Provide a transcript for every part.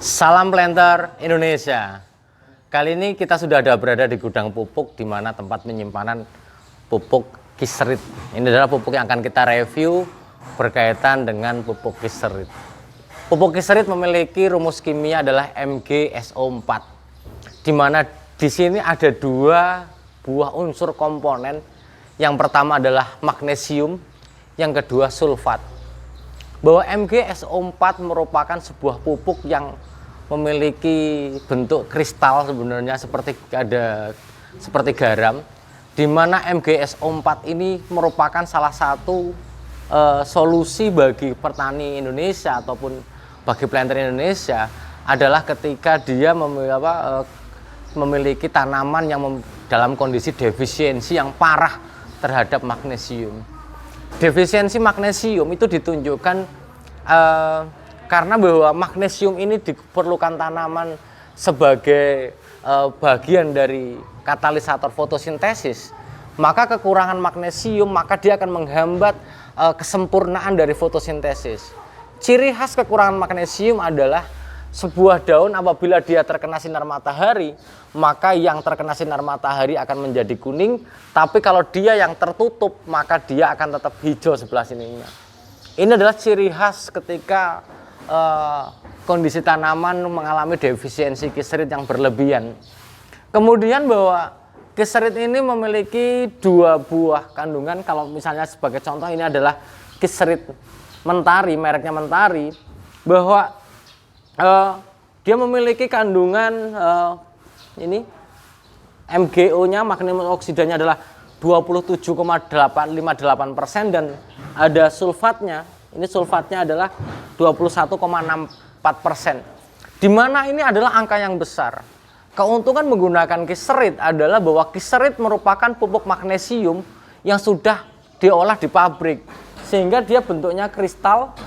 Salam Planter Indonesia. Kali ini kita sudah berada di gudang pupuk, di mana tempat penyimpanan pupuk Kiserit. Ini adalah pupuk yang akan kita review berkaitan dengan pupuk Kiserit. Pupuk Kiserit memiliki rumus kimia adalah MgSO4, di mana di sini ada dua buah unsur komponen. Yang pertama adalah magnesium, yang kedua sulfat. Bahwa MgSO4 merupakan sebuah pupuk yang memiliki bentuk kristal sebenarnya seperti garam, di mana MgSO4 ini merupakan salah satu solusi bagi petani Indonesia ataupun bagi planter Indonesia adalah ketika dia memiliki tanaman yang dalam kondisi defisiensi yang parah terhadap magnesium. Defisiensi magnesium itu ditunjukkan karena bahwa magnesium ini diperlukan tanaman sebagai bagian dari katalisator fotosintesis. Maka kekurangan magnesium, maka dia akan menghambat kesempurnaan dari fotosintesis. Ciri khas kekurangan magnesium adalah sebuah daun apabila dia terkena sinar matahari, maka yang terkena sinar matahari akan menjadi kuning, tapi kalau dia yang tertutup, maka dia akan tetap hijau sebelah sininya. Ini adalah ciri khas ketika kondisi tanaman mengalami defisiensi Kiserit yang berlebihan. Kemudian bahwa Kiserit ini memiliki dua buah kandungan. Kalau misalnya sebagai contoh ini adalah Kiserit Mentari, mereknya Mentari, bahwa dia memiliki kandungan ini MgO-nya, magnesium oksidanya adalah 27,858% dan ada sulfatnya. Ini sulfatnya adalah 21,64%. Di mana ini adalah angka yang besar. Keuntungan menggunakan Kiserit adalah bahwa Kiserit merupakan pupuk magnesium yang sudah diolah di pabrik, sehingga dia bentuknya kristal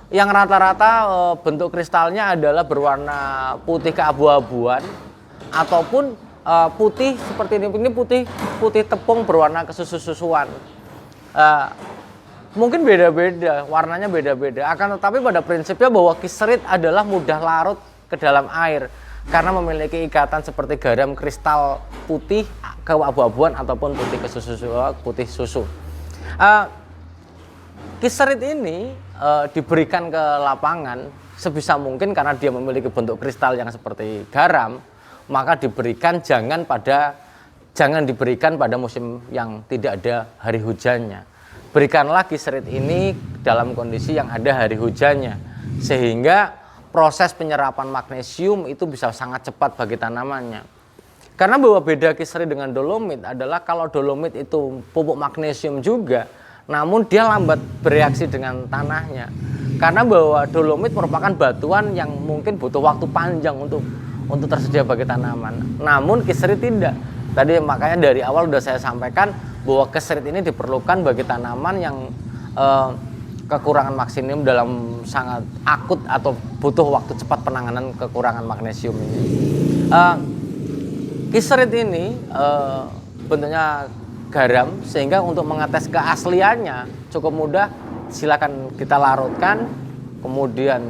yang rata-rata bentuk kristalnya adalah berwarna putih keabu-abuan ataupun putih seperti ini putih tepung berwarna kesusu-susuan. Mungkin beda-beda, warnanya beda-beda. Akan tetapi pada prinsipnya bahwa Kiserit adalah mudah larut ke dalam air karena memiliki ikatan seperti garam kristal putih keabu-abuan ataupun putih susu. Kiserit ini diberikan ke lapangan sebisa mungkin karena dia memiliki bentuk kristal yang seperti garam, maka jangan diberikan pada musim yang tidak ada hari hujannya. Berikanlah Kiserit ini dalam kondisi yang ada hari hujannya, sehingga proses penyerapan magnesium itu bisa sangat cepat bagi tanamannya. Karena bahwa beda Kiserit dengan dolomit adalah kalau dolomit itu pupuk magnesium juga, namun dia lambat bereaksi dengan tanahnya. Karena bahwa dolomit merupakan batuan yang mungkin butuh waktu panjang untuk tersedia bagi tanaman. Namun Kiserit tidak. Tadi makanya dari awal sudah saya sampaikan bahwa Kiserit ini diperlukan bagi tanaman yang kekurangan magnesium dalam sangat akut atau butuh waktu cepat penanganan kekurangan magnesium ini. Kiserit ini bentuknya garam, sehingga untuk mengetes keasliannya cukup mudah. Silakan kita larutkan, kemudian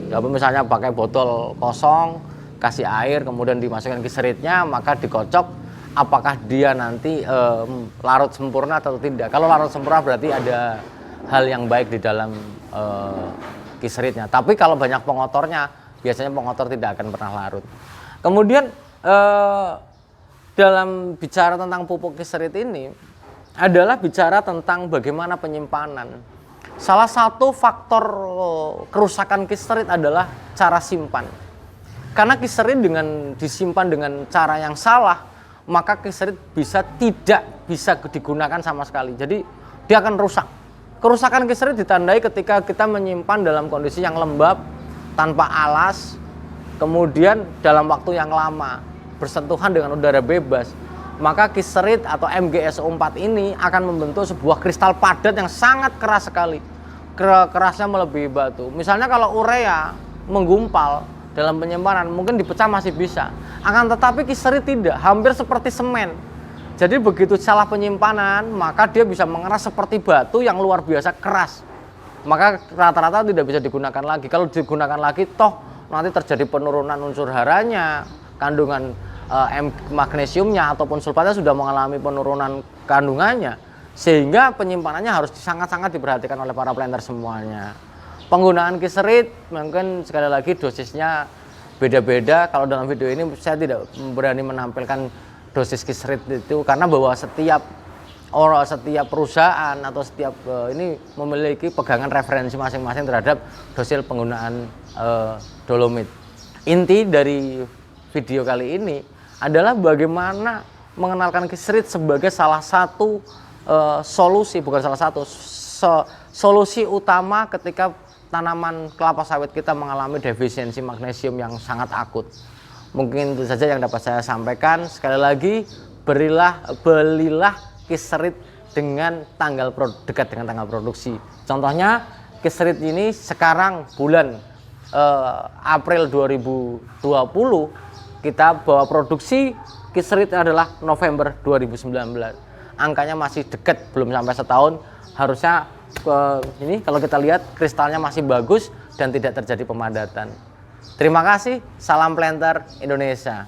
misalnya pakai botol kosong, kasih air, kemudian dimasukkan Kiseritnya, maka dikocok apakah dia nanti larut sempurna atau tidak. Kalau larut sempurna berarti ada hal yang baik di dalam Kiseritnya. Tapi kalau banyak pengotornya, biasanya pengotor tidak akan pernah larut. Kemudian dalam bicara tentang pupuk Kiserit ini adalah bicara tentang bagaimana penyimpanan. Salah satu faktor kerusakan Kiserit adalah cara simpan. Karena Kiserit dengan disimpan dengan cara yang salah, maka Kiserit tidak bisa digunakan sama sekali. Jadi dia akan rusak. Kerusakan Kiserit ditandai ketika kita menyimpan dalam kondisi yang lembab, tanpa alas, kemudian dalam waktu yang lama, bersentuhan dengan udara bebas. Maka Kiserit atau MgSO4 ini akan membentuk sebuah kristal padat yang sangat keras sekali. Kerasnya melebihi batu. Misalnya kalau urea menggumpal dalam penyimpanan, mungkin dipecah masih bisa. Akan tetapi kiserit tidak, hampir seperti semen. Jadi begitu salah penyimpanan, maka dia bisa mengeras seperti batu yang luar biasa keras. Maka rata-rata tidak bisa digunakan lagi. Kalau digunakan lagi, toh nanti terjadi penurunan unsur haranya, kandungan magnesiumnya ataupun sulfatnya sudah mengalami penurunan kandungannya, sehingga penyimpanannya harus sangat-sangat diperhatikan oleh para planter semuanya. Penggunaan kiserit mungkin sekali lagi dosisnya beda-beda. Kalau dalam video ini saya tidak berani menampilkan dosis kiserit itu, karena bahwa setiap perusahaan atau setiap ini memiliki pegangan referensi masing-masing terhadap dosis penggunaan dolomit. Inti dari video kali ini adalah bagaimana mengenalkan kiserit sebagai salah satu solusi utama ketika tanaman kelapa sawit kita mengalami defisiensi magnesium yang sangat akut. Mungkin itu saja yang dapat saya sampaikan. Sekali lagi, belilah kiserit dengan dekat dengan tanggal produksi. Contohnya kiserit ini sekarang bulan April 2020, kita bawa produksi kiserit adalah November 2019. Angkanya masih dekat, belum sampai setahun. Harusnya ini kalau kita lihat kristalnya masih bagus dan tidak terjadi pemadatan. Terima kasih, salam planter Indonesia.